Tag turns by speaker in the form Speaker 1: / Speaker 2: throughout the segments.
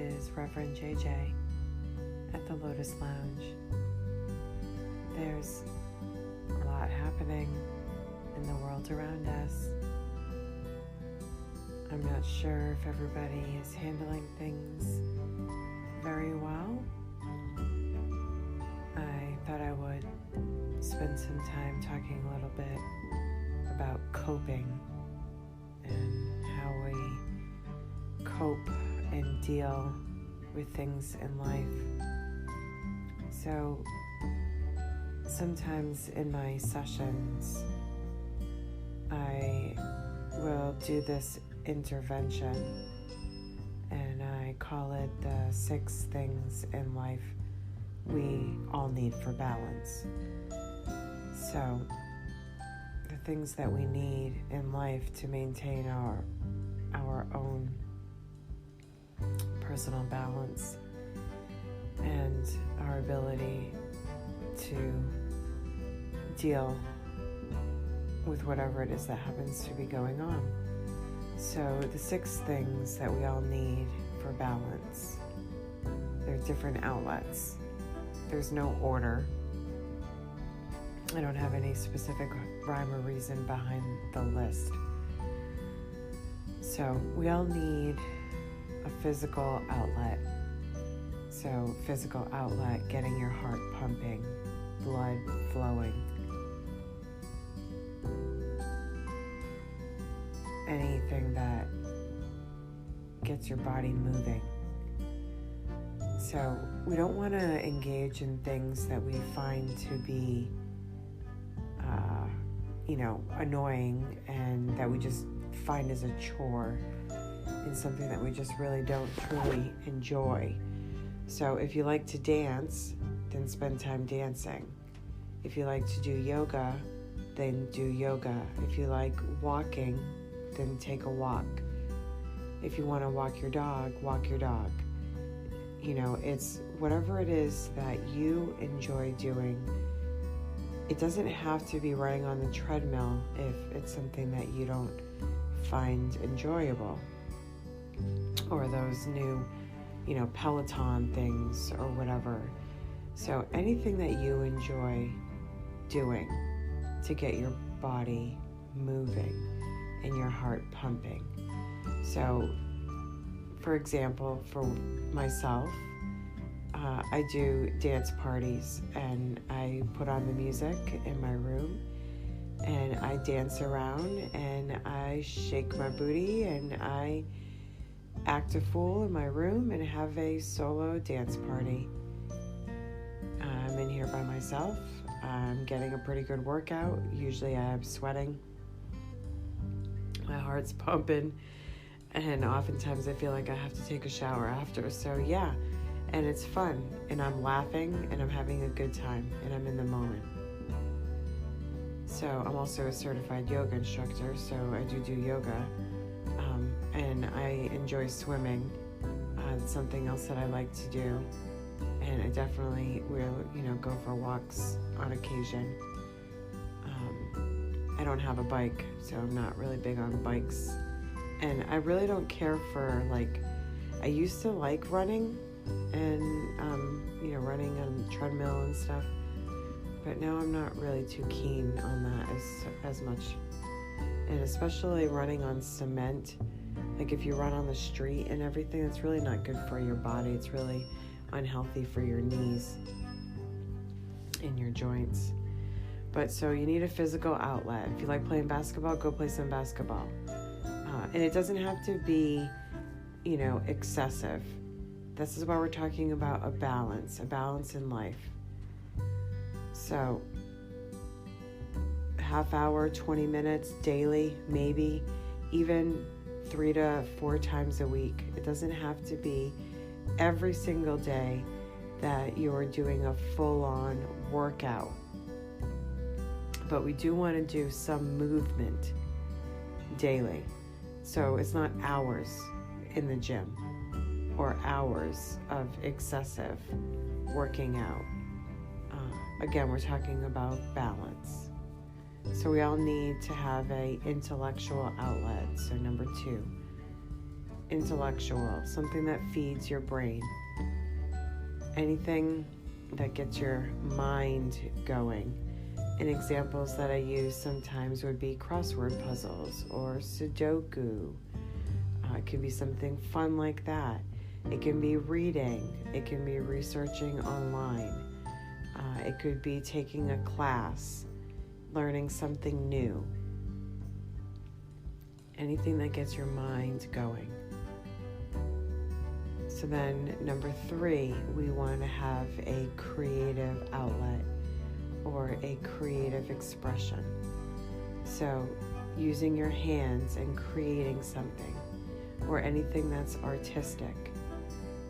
Speaker 1: is Reverend JJ at the Lotus Lounge. There's a lot happening in the world around us. I'm not sure if everybody is handling things very well. I thought I would spend some time talking a little bit about coping and how we cope and deal with things in life. So sometimes in my sessions, I will do this intervention, and I call it the 6 things in life we all need for balance. So the things that we need in life to maintain our own personal balance and our ability to deal with whatever it is that happens to be going on. So the 6 things that we all need for balance, they're different outlets. There's no order. I don't have any specific rhyme or reason behind the list. So we all need a physical outlet. So physical outlet, getting your heart pumping, blood flowing. Anything that gets your body moving. So we don't want to engage in things that we find to be annoying and that we just find as a chore and something that we just really don't truly enjoy. So if you like to dance, then spend time dancing. If you like to do yoga, then do yoga. If you like walking, then take a walk. If you want to walk your dog, walk your dog. It's whatever it is that you enjoy doing. It doesn't have to be running on the treadmill if it's something that you don't find enjoyable. Or those new, Peloton things or whatever. So anything that you enjoy doing to get your body moving and your heart pumping. So, for example, for myself, I do dance parties, and I put on the music in my room, and I dance around, and I shake my booty, and I act a fool in my room and have a solo dance party. I'm in here by myself. I'm getting a pretty good workout. Usually I'm sweating. My heart's pumping, and oftentimes I feel like I have to take a shower after. So yeah, and it's fun, and I'm laughing, and I'm having a good time, and I'm in the moment. So I'm also a certified yoga instructor, so I do yoga, and I enjoy swimming. It's something else that I like to do, and I definitely will, go for walks on occasion. I don't have a bike, so I'm not really big on bikes. And I really don't care for, I used to like running and, running on the treadmill and stuff. But now I'm not really too keen on that as much. And especially running on cement. Like if you run on the street and everything, it's really not good for your body. It's really unhealthy for your knees and your joints. But so you need a physical outlet. If you like playing basketball, go play some basketball. And it doesn't have to be, excessive. This is why we're talking about a balance in life. So, half hour, 20 minutes daily, maybe even 3 to 4 times a week. It doesn't have to be every single day that you're doing a full-on workout. But we do want to do some movement daily. So it's not hours in the gym or hours of excessive working out. Again, we're talking about balance. So we all need to have an intellectual outlet. So number 2, intellectual, something that feeds your brain, anything that gets your mind going. And examples that I use sometimes would be crossword puzzles or Sudoku. It can be something fun like that. It can be reading. It can be researching online. It could be taking a class, learning something new. Anything that gets your mind going. So then, number 3, we want to have a creative outlet or a creative expression. So, using your hands and creating something or anything that's artistic.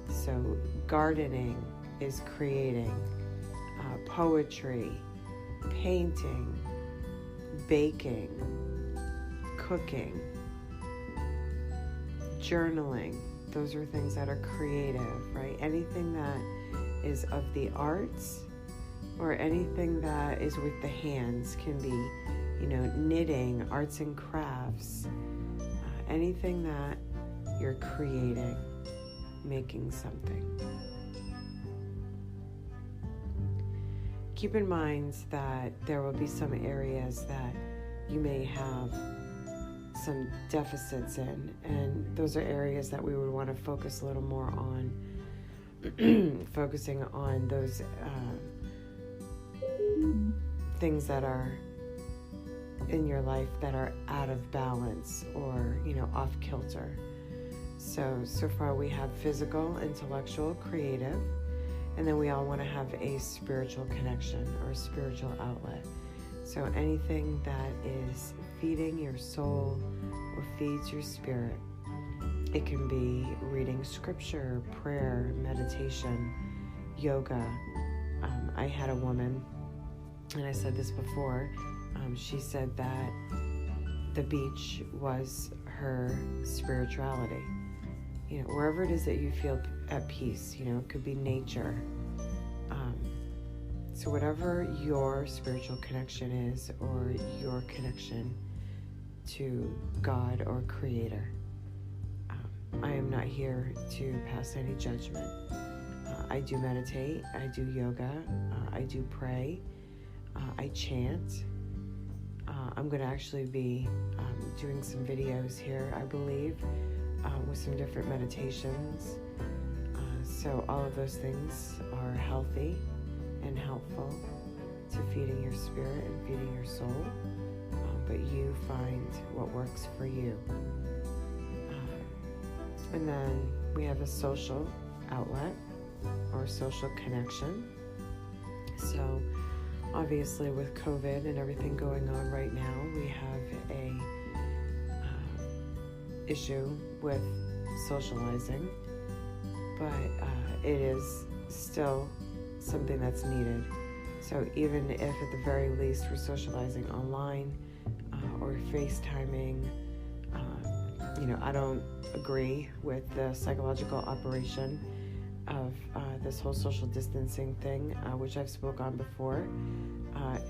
Speaker 1: So, gardening is creating, poetry, painting, baking, cooking, journaling. Those are things that are creative, right? Anything that is of the arts or anything that is with the hands can be, knitting, arts and crafts, anything that you're creating, making something. Keep in mind that there will be some areas that you may have some deficits in, and those are areas that we would want to focus a little more on, focusing on those things that are in your life that are out of balance or, off kilter. So far we have physical, intellectual, creative, and then we all want to have a spiritual connection or a spiritual outlet. So anything that is feeding your soul or feeds your spirit. It can be reading scripture, prayer, meditation, yoga. I had a woman, and I said this before, she said that the beach was her spirituality. Wherever it is that you feel at peace, it could be nature. So whatever your spiritual connection is, or your connection to God or Creator, I am not here to pass any judgment. I do meditate, I do yoga, I do pray, I chant. I'm going to actually be doing some videos here, I believe, with some different meditations. So all of those things are healthy and helpful to feeding your spirit and feeding your soul, but you find what works for you. And then we have a social outlet or social connection. So obviously with COVID and everything going on right now, we have a issue with socializing, but it is still something that's needed. So even if at the very least we're socializing online or FaceTiming, I don't agree with the psychological operation of this whole social distancing thing, which I've spoke on before.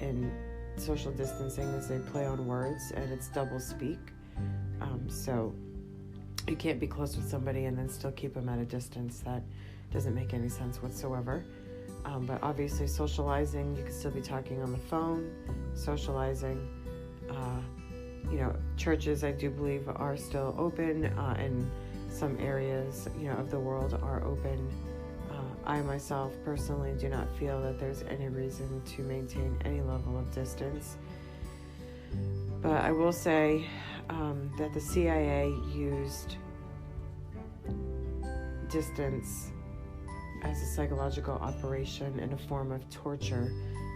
Speaker 1: And social distancing is a play on words, and it's double speak. So you can't be close with somebody and then still keep them at a distance. That doesn't make any sense whatsoever. But obviously socializing, you can still be talking on the phone, socializing. Churches, I do believe, are still open, and some areas, of the world are open. I myself personally do not feel that there's any reason to maintain any level of distance. But I will say that the CIA used distance as a psychological operation and a form of torture.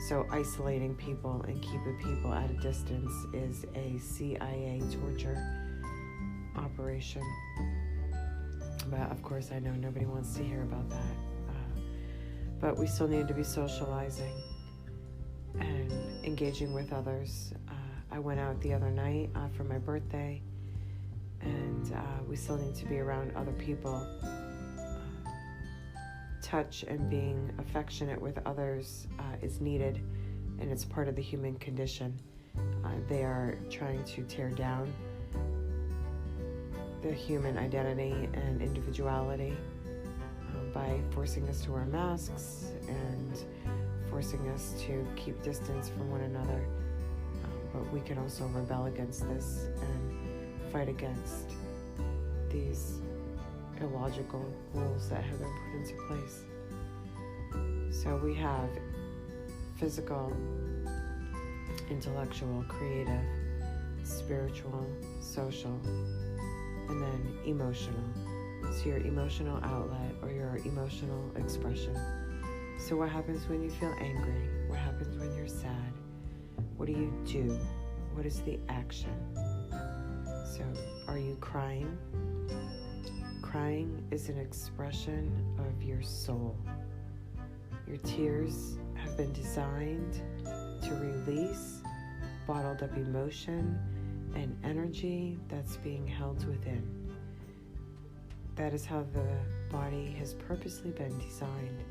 Speaker 1: So isolating people and keeping people at a distance is a CIA torture operation. But of course, I know nobody wants to hear about that. But we still need to be socializing and engaging with others. I went out the other night for my birthday, and we still need to be around other people. Touch and being affectionate with others is needed, and it's part of the human condition. They are trying to tear down the human identity and individuality by forcing us to wear masks and forcing us to keep distance from one another. But we can also rebel against this and fight against these illogical rules that have been put into place. So we have physical, intellectual, creative, spiritual, social, and then emotional. So your emotional outlet or your emotional expression. So what happens when you feel angry? What happens when you're sad? What do you do? What is the action? So are you crying? Crying is an expression of your soul. Your tears have been designed to release bottled up emotion and energy that's being held within. That is how the body has purposely been designed.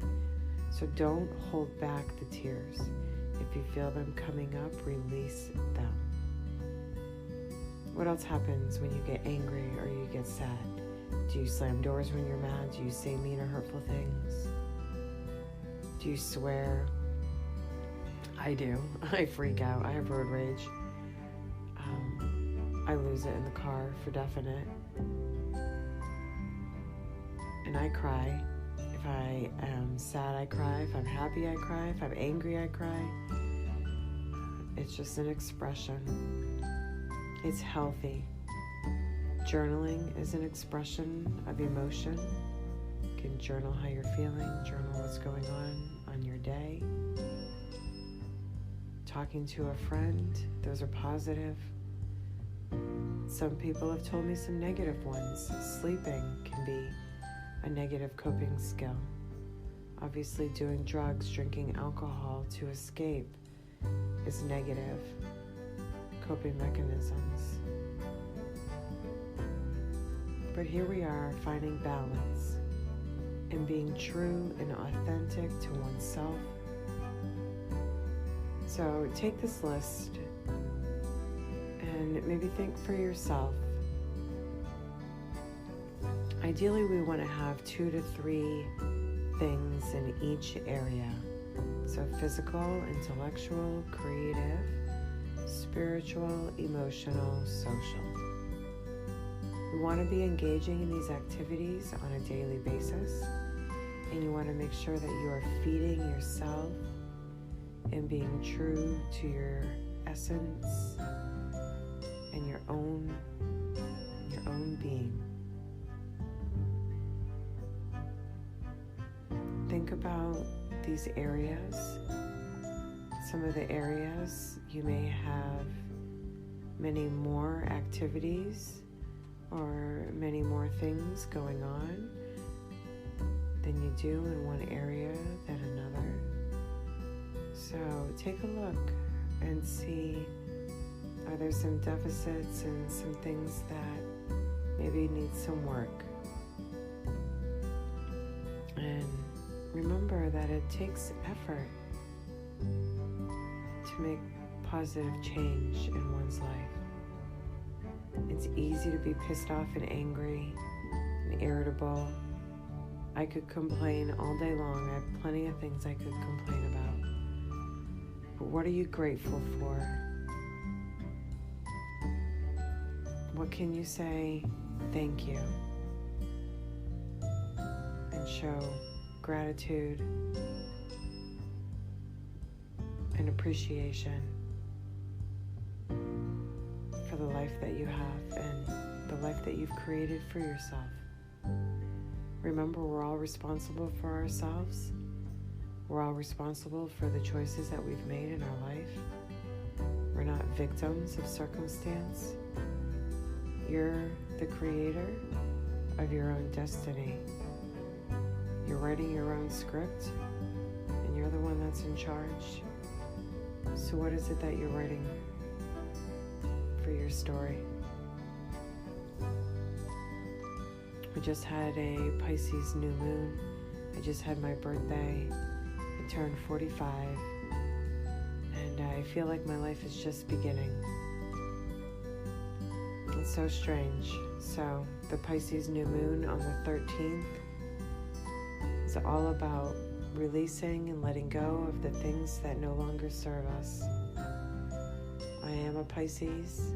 Speaker 1: So don't hold back the tears. If you feel them coming up, release them. What else happens when you get angry or you get sad? Do you slam doors when you're mad? Do you say mean or hurtful things? Do you swear? I do. I freak out. I have road rage. I lose it in the car for definite. And I cry. If I am sad, I cry. If I'm happy, I cry. If I'm angry, I cry. It's just an expression. It's healthy. Journaling is an expression of emotion. You can journal how you're feeling, journal what's going on your day. Talking to a friend, those are positive. Some people have told me some negative ones. Sleeping can be a negative coping skill. Obviously, doing drugs, drinking alcohol to escape is negative coping mechanisms. But here we are finding balance and being true and authentic to oneself. So take this list and maybe think for yourself. Ideally, we want to have 2 to 3 things in each area. So physical, intellectual, creative, spiritual, emotional, social. You want to be engaging in these activities on a daily basis, and you want to make sure that you are feeding yourself and being true to your essence and your own being. Think about these areas. Some of the areas you may have many more activities or many more things going on than you do in one area than another. So take a look and see, are there some deficits and some things that maybe need some work? And remember that it takes effort to make positive change in one's life. It's easy to be pissed off and angry and irritable. I could complain all day long. I have plenty of things I could complain about. But what are you grateful for? What can you say thank you and show gratitude and appreciation for the life that you have and the life that you've created for yourself? Remember, we're all responsible for ourselves. We're all responsible for the choices that we've made in our life. We're not victims of circumstance. You're the creator of your own destiny. You're writing your own script, and you're the one that's in charge. So what is it that you're writing for your story? I just had a Pisces new moon. I just had my birthday. I turned 45, and I feel like my life is just beginning. It's so strange. So the Pisces new moon on the 13th is all about releasing and letting go of the things that no longer serve us. I am a Pisces,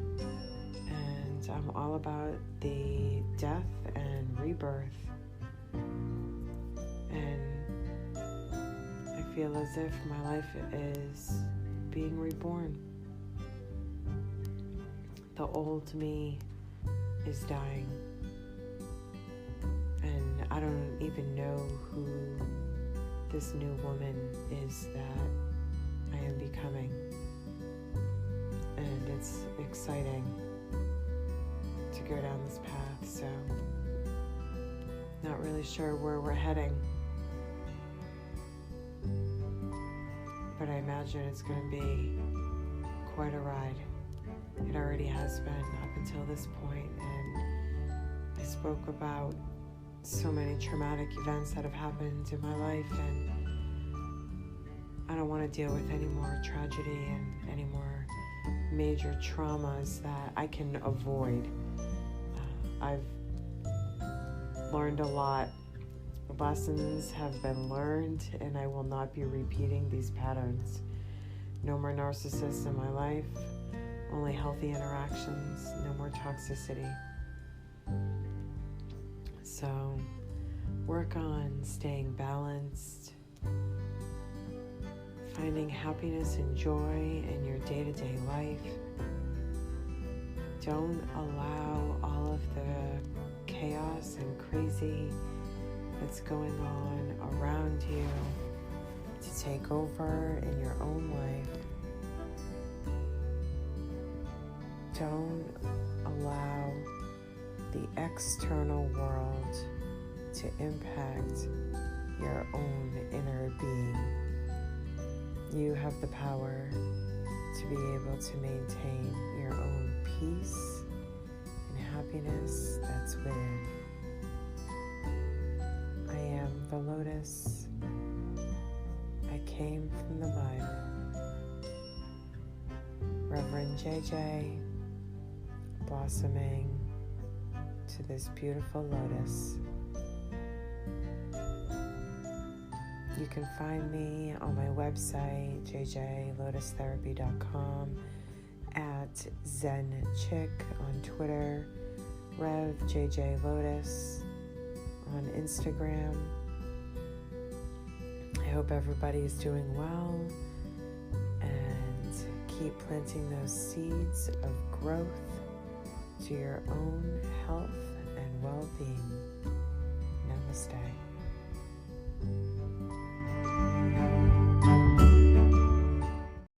Speaker 1: and I'm all about the death and rebirth. And I feel as if my life is being reborn. The old me is dying. And I don't even know who this new woman is that I am becoming. And it's exciting to go down this path, so not really sure where we're heading. But I imagine it's going to be quite a ride. It already has been up until this point, and I spoke about so many traumatic events that have happened in my life, and I don't want to deal with any more tragedy and any more major traumas that I can avoid. I've learned a lot. Lessons have been learned, and I will not be repeating these patterns. No more narcissists in my life, only healthy interactions, no more toxicity. So work on staying balanced, finding happiness and joy in your day-to-day life. Don't allow all of the chaos and crazy that's going on around you to take over in your own life. Don't allow the external world to impact your own inner being. You have the power to be able to maintain your own peace and happiness that's within. I am the lotus. I came from the mud. Reverend JJ, blossoming to this beautiful lotus. You can find me on my website, jjlotustherapy.com, at ZenChick on Twitter, RevJJLotus on Instagram. I hope everybody is doing well, and keep planting those seeds of growth to your own health and well-being.